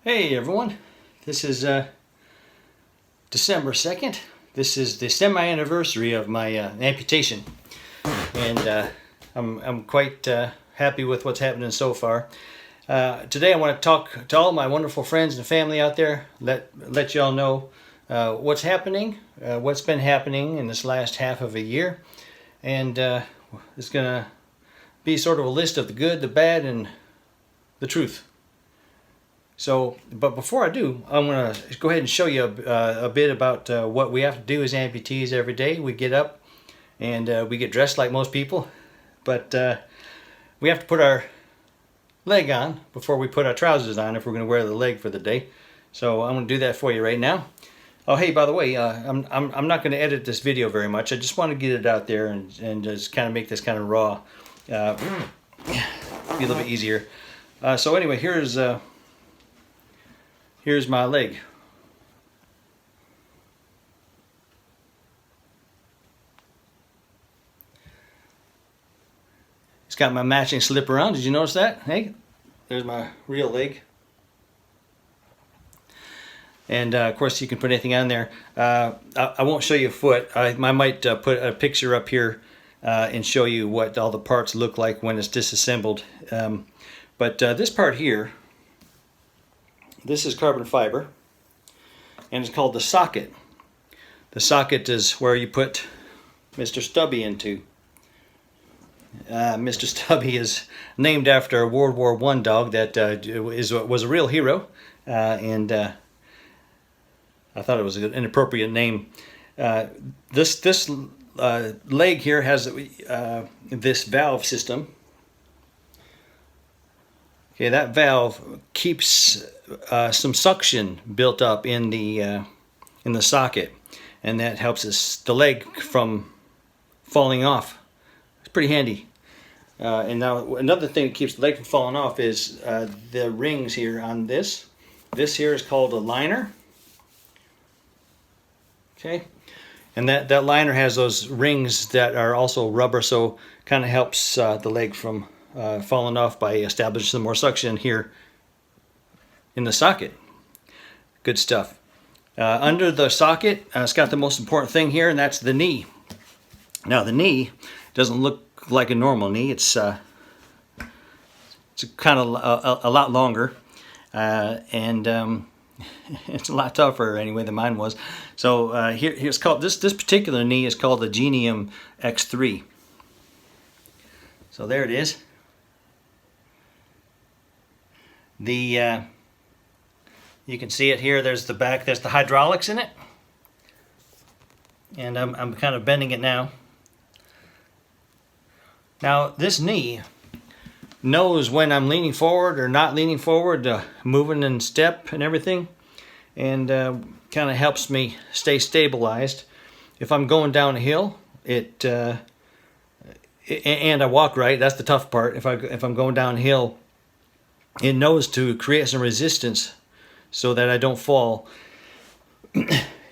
Hey everyone, this is December 2nd. This is the semi-anniversary of my amputation, and I'm quite happy with what's happening so far. Today I want to talk to all my wonderful friends and family out there, let you all know what's happening, what's been happening in this last half of a year, and it's going to be sort of a list of the good, the bad, and the truth. So, but before I do, I'm going to go ahead and show you a bit about what we have to do as amputees every day. We get up and we get dressed like most people, but we have to put our leg on before we put our trousers on if we're going to wear the leg for the day. So I'm going to do that for you right now. Oh, hey, by the way, I'm not going to edit this video very much. I just want to get it out there and just kind of make this kind of raw, be a little bit easier. So anyway, here's my leg. It's got my matching slipper on. Did you notice that? Hey, there's my real leg. And of course you can put anything on there. I won't show you a foot. I might put a picture up here and show you what all the parts look like when it's disassembled. But this part here, this is carbon fiber, and it's called the socket. The socket is where you put Mr. Stubby into. Mr. Stubby is named after a World War I dog that was a real hero, and I thought it was an appropriate name. This leg here has this valve system. Okay, that valve keeps some suction built up in the socket, and that helps the leg from falling off. It's pretty handy. And now another thing that keeps the leg from falling off is the rings here on this. This here is called a liner. Okay, and that liner has those rings that are also rubber, so kind of helps the leg from falling off by establishing some more suction here in the socket. Good stuff. Under the socket, it's got the most important thing here, and that's the knee. Now the knee doesn't look like a normal knee. It's kind of a lot longer, and it's a lot tougher anyway than mine was. So here's called this particular knee is called the Sgt X3. So there it is. You can see it here. There's the back. There's the hydraulics in it, and I'm kind of bending it now. Now this knee knows when I'm leaning forward or not leaning forward, moving in step and everything, and kind of helps me stay stabilized. If I'm going down a hill, and I walk right, that's the tough part. If I'm going downhill, it knows to create some resistance so that I don't fall.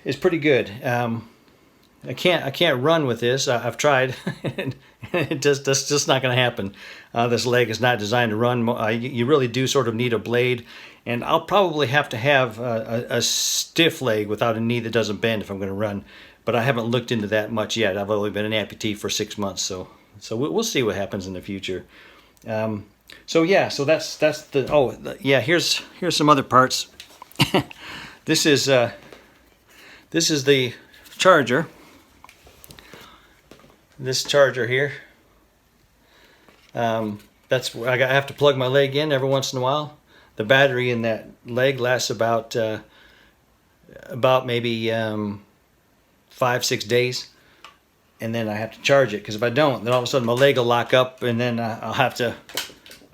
It's pretty good. I can't run with this. I've tried. That's just not going to happen. This leg is not designed to run. You really do sort of need a blade, and I'll probably have to have a stiff leg without a knee that doesn't bend if I'm going to run. But I haven't looked into that much yet. I've only been an amputee for 6 months, so we'll see what happens in the future. So yeah, so that's the. Oh yeah, here's some other parts. This is the charger. This charger here. That's where I have to plug my leg in every once in a while. The battery in that leg lasts about maybe 5-6 days, and then I have to charge it, because if I don't, then all of a sudden my leg will lock up, and then I'll have to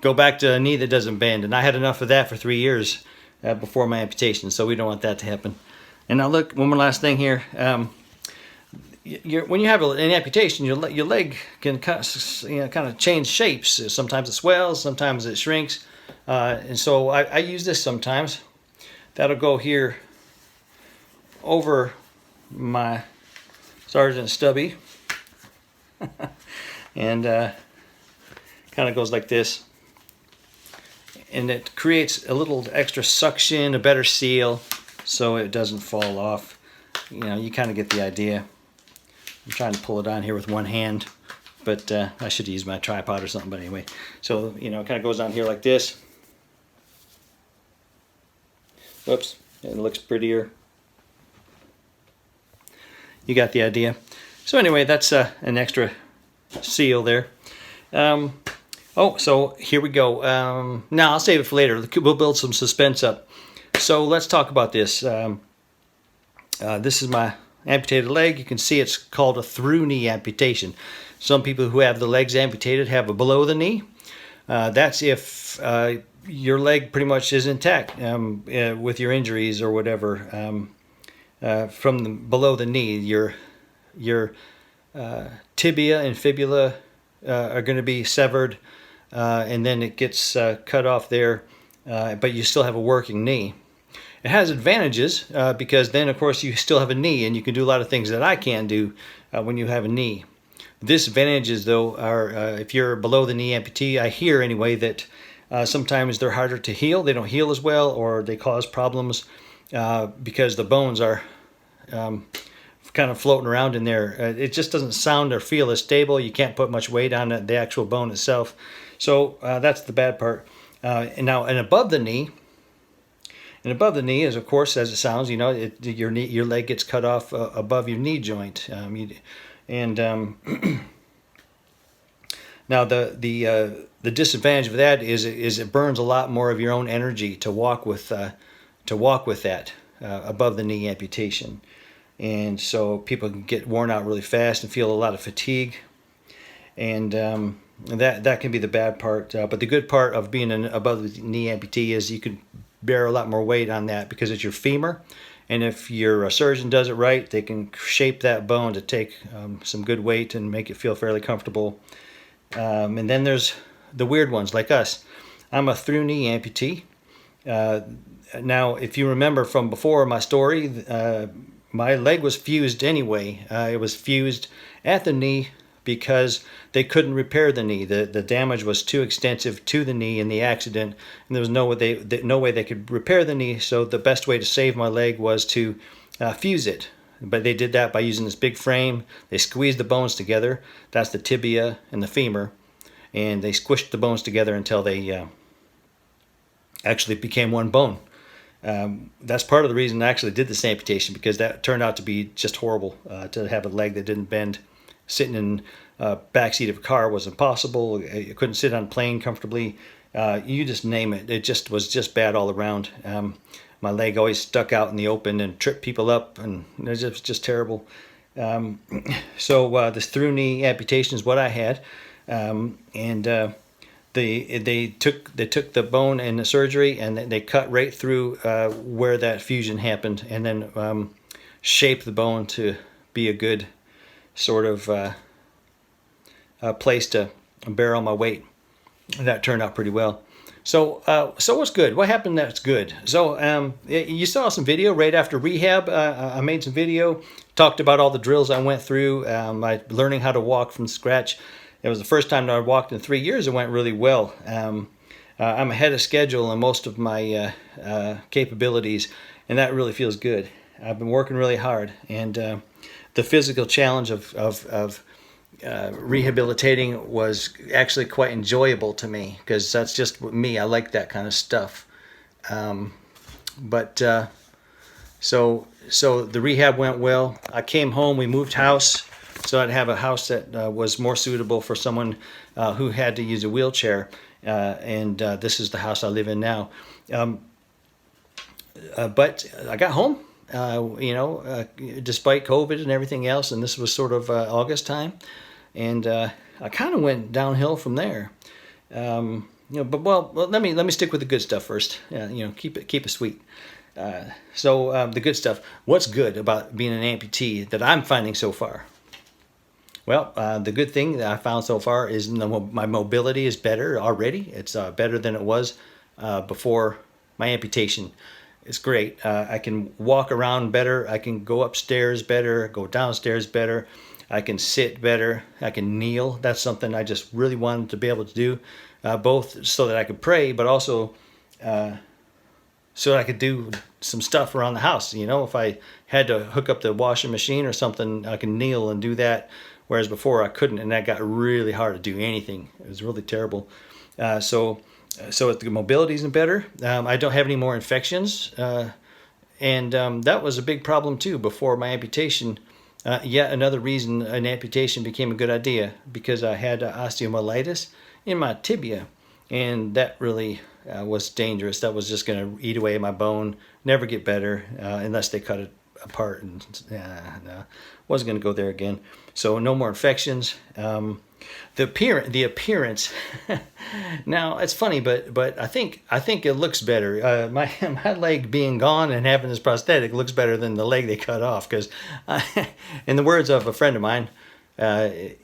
go back to a knee that doesn't bend. And I had enough of that for 3 years before my amputation, so we don't want that to happen. And now look, one more last thing here. When you have an amputation, your leg can kind of change shapes. Sometimes it swells, sometimes it shrinks, and so I use this sometimes. That'll go here over my Sgt Stubby, and kind of goes like this. and it creates a little extra suction, a better seal, so it doesn't fall off. You know, you kind of get the idea. I'm trying to pull it on here with one hand, but I should use my tripod or something, but anyway. So, you know, it kind of goes on here like this. Whoops, it looks prettier. You got the idea. So anyway, that's an extra seal there. Oh, so here we go. Now I'll save it for later. We'll build some suspense up. So let's talk about this. This is my amputated leg. You can see it's called a through knee amputation. Some people who have the legs amputated have a below the knee. That's if your leg pretty much is intact with your injuries or whatever. From below the knee, your tibia and fibula are going to be severed, and then it gets cut off there, but you still have a working knee. It has advantages because then, of course, you still have a knee, and you can do a lot of things that I can't do when you have a knee. Disadvantages, though, are if you're below the knee amputee, I hear anyway that sometimes they're harder to heal. They don't heal as well, or they cause problems because the bones are kind of floating around in there. It just doesn't sound or feel as stable. You can't put much weight on the actual bone itself. So that's the bad part. And above the knee, is, of course, as it sounds, you know, your leg gets cut off above your knee joint. Now the disadvantage of that is it burns a lot more of your own energy to walk with that above the knee amputation, and so people can get worn out really fast and feel a lot of fatigue, and that can be the bad part. But the good part of being an above the knee amputee is you can bear a lot more weight on that because it's your femur, and if your surgeon does it right, they can shape that bone to take some good weight and make it feel fairly comfortable. And then there's the weird ones like us. I'm a through knee amputee. Now, if you remember from before my story, my leg was fused anyway. It was fused at the knee because they couldn't repair the knee. The damage was too extensive to the knee in the accident, and there was no way they could repair the knee. So the best way to save my leg was to fuse it. But they did that by using this big frame. They squeezed the bones together. That's the tibia and the femur, and they squished the bones together until they actually became one bone. That's part of the reason I actually did this amputation, because that turned out to be just horrible. To have a leg that didn't bend, sitting in backseat of a car was impossible. You couldn't sit on a plane comfortably. You just name it. It just was just bad all around. My leg always stuck out in the open and tripped people up, and it was just terrible. So this through knee amputation is what I had, and they took the bone in the surgery and they cut right through where that fusion happened, and then shaped the bone to be a good sort of place to bear all my weight. That turned out pretty well. So what's good? What happened that's good? So you saw some video right after rehab. I made some video, talked about all the drills I went through, my learning how to walk from scratch. It was the first time that I walked in 3 years. It went really well. I'm ahead of schedule in most of my capabilities, and that really feels good. I've been working really hard, and the physical challenge of rehabilitating was actually quite enjoyable to me, because that's just me. I like that kind of stuff. So the rehab went well. I came home. We moved house, so I'd have a house that was more suitable for someone who had to use a wheelchair. And this is the house I live in now. But I got home, despite COVID and everything else, and this was sort of August time. And I kind of went downhill from there. But let me stick with the good stuff first. Keep it sweet. So the good stuff. What's good about being an amputee that I'm finding so far? Well, the good thing that I found so far is my mobility is better already. It's better than it was before my amputation. It's great. I can walk around better. I can go upstairs better, go downstairs better. I can sit better. I can kneel. That's something I just really wanted to be able to do, both so that I could pray, but also so that I could do some stuff around the house. You know, if I had to hook up the washing machine or something, I can kneel and do that. Whereas before I couldn't, and that got really hard to do anything. It was really terrible. So the mobility isn't better. I don't have any more infections, and that was a big problem too before my amputation. Yet another reason an amputation became a good idea, because I had osteomyelitis in my tibia, and that really was dangerous. That was just going to eat away at my bone, never get better unless they cut it apart, and no, wasn't going to go there again. So no more infections. The appearance. Now it's funny, but I think it looks better. My leg being gone and having this prosthetic looks better than the leg they cut off. Because, in the words of a friend of mine, it's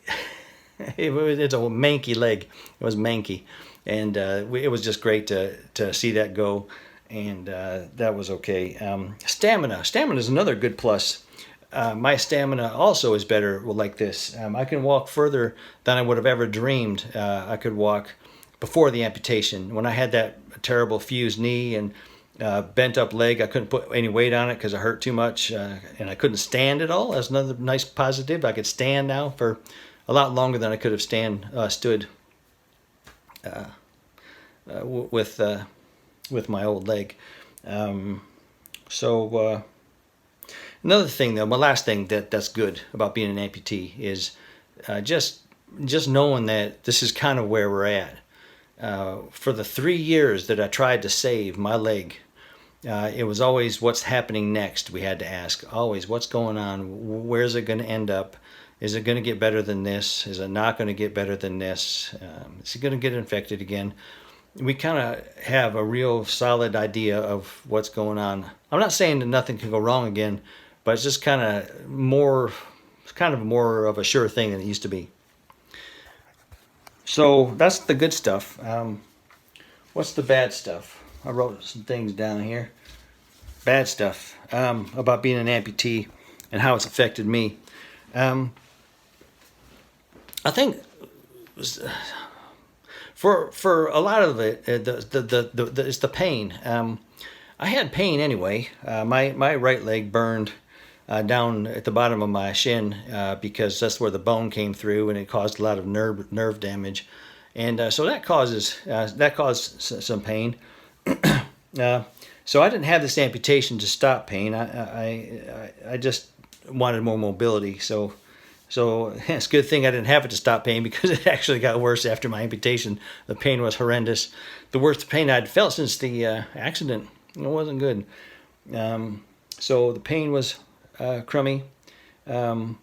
a manky leg. It was manky, and it was just great to see that go, and that was okay. Stamina is another good plus. My stamina also is better like this. I can walk further than I would have ever dreamed I could walk before the amputation. When I had that terrible fused knee and bent up leg, I couldn't put any weight on it because it hurt too much, and I couldn't stand at all. That's another nice positive. I could stand now for a lot longer than I could have stood with my old leg. Another thing, though, my last thing that's good about being an amputee is just knowing that this is kind of where we're at. For the 3 years that I tried to save my leg, it was always what's happening next. We had to ask always, what's going on? Where's it going to end up? Is it going to get better than this? Is it not going to get better than this? Is it going to get infected again? We kind of have a real solid idea of what's going on. I'm not saying that nothing can go wrong again, but it's just kind of more of a sure thing than it used to be. So that's the good stuff. What's the bad stuff? I wrote some things down here. Bad stuff about being an amputee and how it's affected me. I think for a lot of it, it's the pain. I had pain anyway. My right leg burned down at the bottom of my shin because that's where the bone came through, and it caused a lot of nerve damage, and so that caused some pain. So I didn't have this amputation to stop pain. I just wanted more mobility. So it's a good thing I didn't have it to stop pain, because it actually got worse after my amputation. The pain was horrendous. The worst pain I'd felt since the accident. It wasn't good. So the pain was crummy, and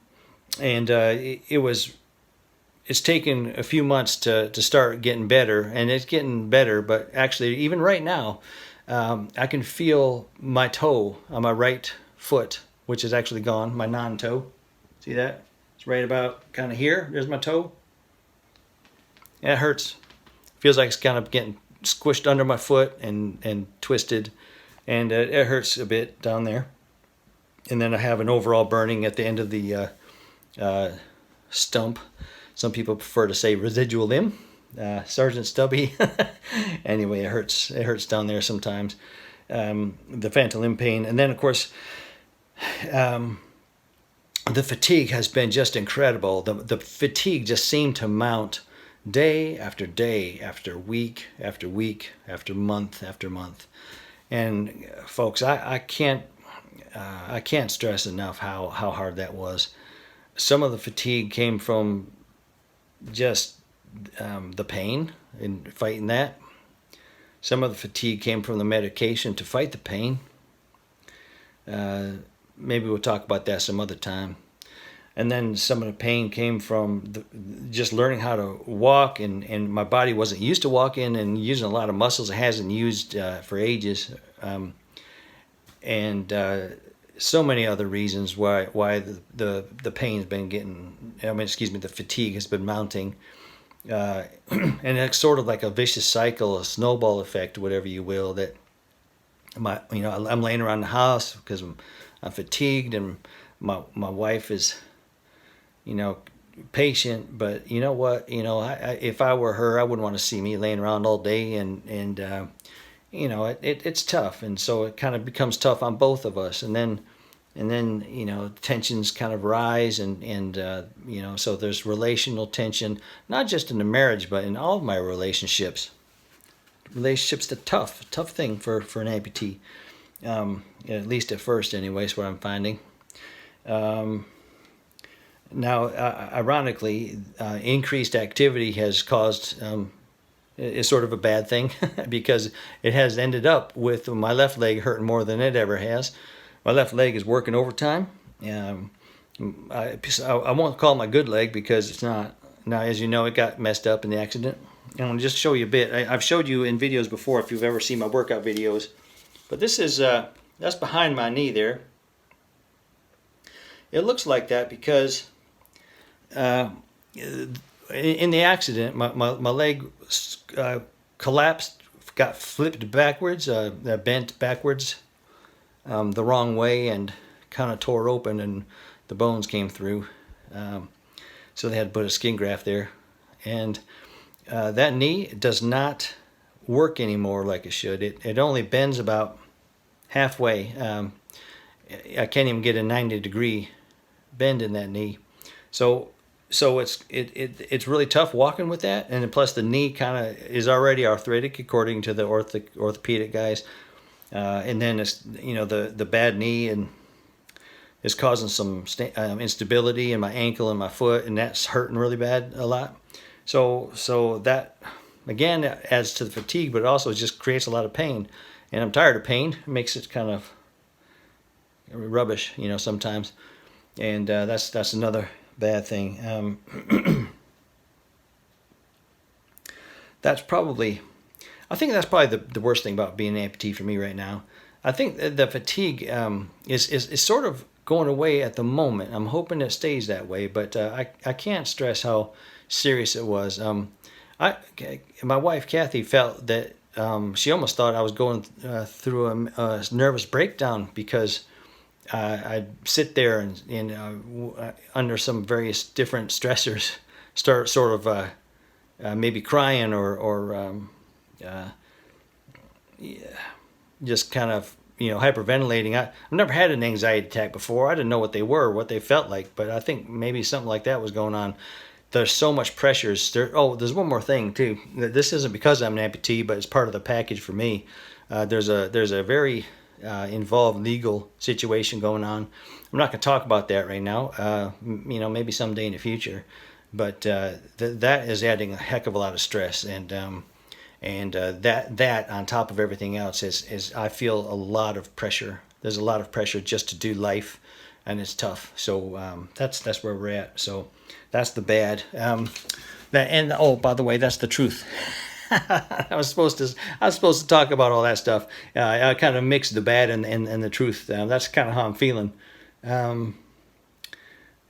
it's taken a few months to start getting better, and it's getting better. But actually, even right now, I can feel my toe on my right foot, which is actually gone. My non-toe. See that? It's right about kind of here. There's my toe. And it hurts. Feels like it's kind of getting squished under my foot and twisted, and it hurts a bit down there. And then I have an overall burning at the end of the stump. Some people prefer to say residual limb. Sgt Stubby. Anyway, it hurts down there sometimes. The phantom limb pain, and then of course the fatigue has been just incredible. The fatigue just seemed to mount day after day, after week after week, after month after month. And folks, I can't stress enough how hard that was. Some of the fatigue came from just the pain in fighting that. Some of the fatigue came from the medication to fight the pain. Maybe we'll talk about that some other time. And then some of the pain came from just learning how to walk, and my body wasn't used to walking and using a lot of muscles it hasn't used for ages. And so many other reasons why the pain's been the fatigue has been mounting. And it's sort of like a vicious cycle, a snowball effect, whatever you will, that I'm laying around the house because I'm fatigued, and my wife is, patient, but you know what, if I were her, I wouldn't want to see me laying around all day and you know, it's tough, and so it kind of becomes tough on both of us, and then you know, tensions kind of rise, and you know, so there's relational tension, not just in the marriage, but in all of my relationships. Relationships are tough thing for an amputee, at least at first anyway, is what I'm finding. Now, ironically, increased activity has caused is sort of a bad thing because it has ended up with my left leg hurting more than it ever has. My left leg is working overtime. I won't call it my good leg because it's not. Now, as you know, it got messed up in the accident. And I'll just show you a bit. I've showed you in videos before if you've ever seen my workout videos. But this is, that's behind my knee there. It looks like that because in the accident, my leg collapsed, got flipped backwards, bent backwards the wrong way, and kind of tore open, and the bones came through. So they had to put a skin graft there. And that knee does not work anymore like it should. It only bends about halfway. I can't even get a 90-degree bend in that knee. So it's really tough walking with that, and plus the knee kind of is already arthritic according to the orthopedic guys, and then it's, you know, the bad knee and is causing some instability in my ankle and my foot, and that's hurting really bad a lot. So that again adds to the fatigue, but it also just creates a lot of pain, and I'm tired of pain. It makes it kind of rubbish, you know, sometimes, and that's another bad thing. That's probably, I think that's probably the worst thing about being an amputee for me right now. I think the fatigue is sort of going away at the moment. I'm hoping it stays that way, but I can't stress how serious it was. My wife Kathy felt that she almost thought I was going through a nervous breakdown because I'd sit there and under some various different stressors, start sort of maybe crying or just kind of, you know, hyperventilating. I've never had an anxiety attack before. I didn't know what they were, what they felt like, but I think maybe something like that was going on. There's so much pressures. There's one more thing too. This isn't because I'm an amputee, but it's part of the package for me. There's a very involved legal situation going on. I'm not going to talk about that right now. You know, maybe someday in the future. But that is adding a heck of a lot of stress, and that on top of everything else is I feel a lot of pressure. There's a lot of pressure just to do life, and it's tough. So that's where we're at. So that's the bad. And oh, by the way, that's the truth. I was supposed to talk about all that stuff. I kind of mixed the bad and the truth. That's kind of how I'm feeling.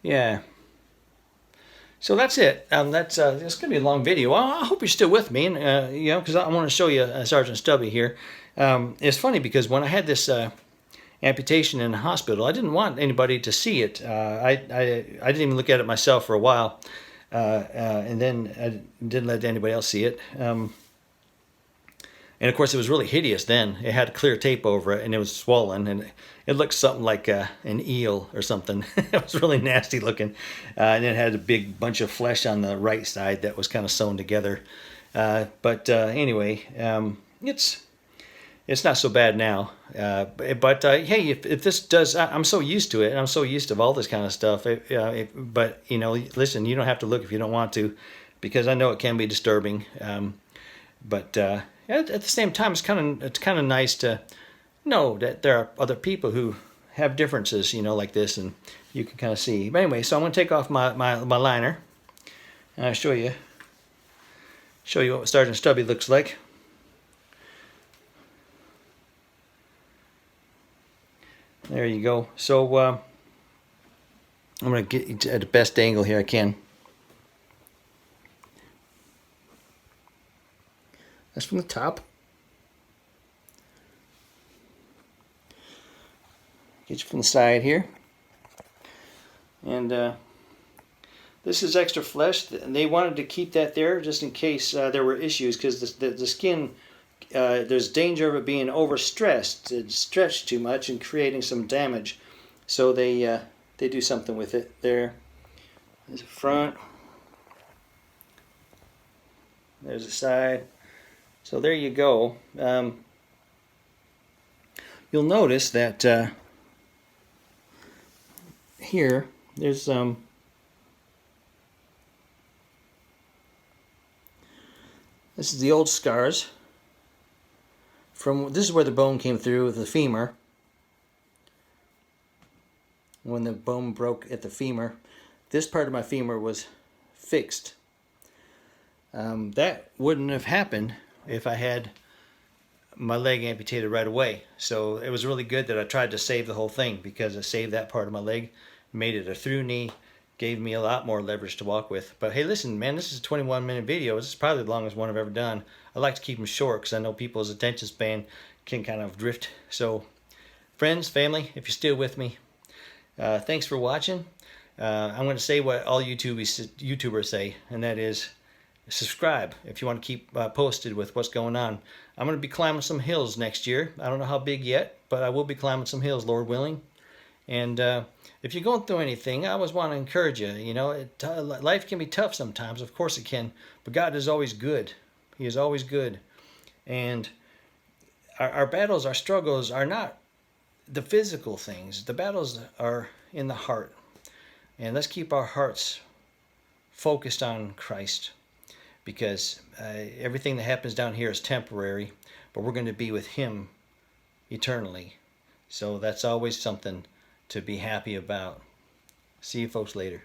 Yeah. So that's it. It's going to be a long video. I hope you're still with me, and you know, because I want to show you Sgt Stubby here. It's funny because when I had this amputation in the hospital, I didn't want anybody to see it. I didn't even look at it myself for a while. And then I didn't let anybody else see it. And of course, it was really hideous then. It had clear tape over it, and it was swollen, and it looked something like an eel or something. It was really nasty looking. And it had a big bunch of flesh on the right side that was kind of sewn together. But anyway, it's not so bad now. But hey, if this does, I'm so used to it, and I'm so used to all this kind of stuff. But you know, listen, you don't have to look if you don't want to, because I know it can be disturbing. But at the same time, it's kind of nice to know that there are other people who have differences, you know, like this, and you can kind of see. But anyway, so I'm going to take off my liner, and I'll show you what Sgt Stubby looks like. There you go. So I'm going to get at the best angle here I can. That's from the top. Get you from the side here. And this is extra flesh. And they wanted to keep that there just in case there were issues, because the skin there's danger of it being overstressed and stretched too much and creating some damage. So they do something with it. There's the front. There's the side. So there you go. You'll notice that here there's this is the old scars. This is where the bone came through with the femur. When the bone broke at the femur, this part of my femur was fixed. That wouldn't have happened if I had my leg amputated right away. So it was really good that I tried to save the whole thing, because I saved that part of my leg, made it a through knee, gave me a lot more leverage to walk with. But hey, listen, man, this is a 21-minute video. This is probably the longest one I've ever done. I like to keep them short because I know people's attention span can kind of drift. So, friends, family, if you're still with me, thanks for watching. I'm going to say what all YouTubers say, and that is subscribe if you want to keep posted with what's going on. I'm going to be climbing some hills next year. I don't know how big yet, but I will be climbing some hills, Lord willing. And if you're going through anything, I always want to encourage you. You know, life can be tough sometimes. Of course it can. But God is always good. He is always good. And our battles, our struggles are not the physical things. The battles are in the heart. And let's keep our hearts focused on Christ. Because everything that happens down here is temporary. But we're going to be with Him eternally. So that's always something to be happy about. See you folks later.